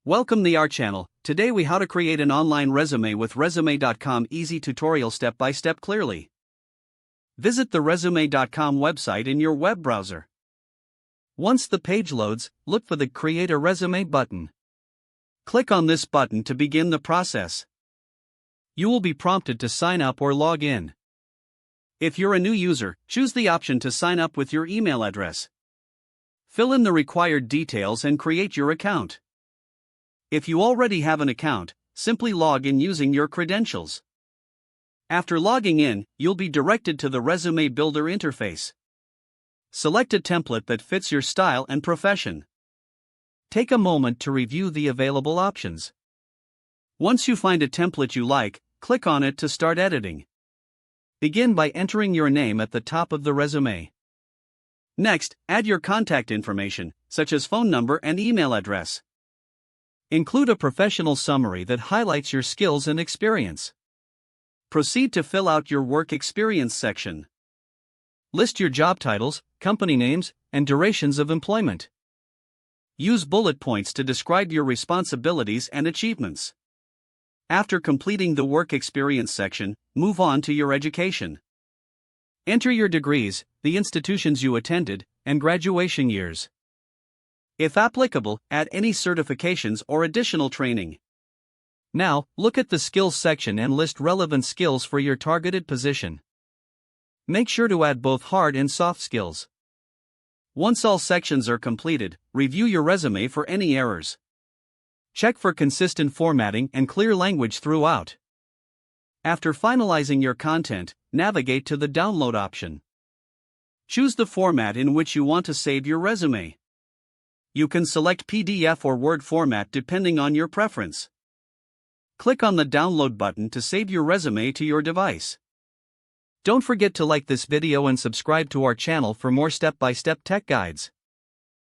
Welcome to our channel. Today we how to create an online resume with resume.com easy tutorial step by step clearly. Visit the resume.com website in your web browser. Once the page loads, look for the Create a Resume button. Click on this button to begin the process. You will be prompted to sign up or log in. If you're a new user, choose the option to sign up with your email address. Fill in the required details and create your account. If you already have an account, simply log in using your credentials. After logging in, you'll be directed to the Resume Builder interface. Select a template that fits your style and profession. Take a moment to review the available options. Once you find a template you like, click on it to start editing. Begin by entering your name at the top of the resume. Next, add your contact information, such as phone number and email address. Include a professional summary that highlights your skills and experience. Proceed to fill out your work experience section. List your job titles, company names, and durations of employment. Use bullet points to describe your responsibilities and achievements. After completing the work experience section, move on to your education. Enter your degrees, the institutions you attended, and graduation years. If applicable, add any certifications or additional training. Now, look at the skills section and list relevant skills for your targeted position. Make sure to add both hard and soft skills. Once all sections are completed, review your resume for any errors. Check for consistent formatting and clear language throughout. After finalizing your content, navigate to the download option. Choose the format in which you want to save your resume. You can select PDF or Word format depending on your preference. Click on the download button to save your resume to your device. Don't forget to like this video and subscribe to our channel for more step-by-step tech guides.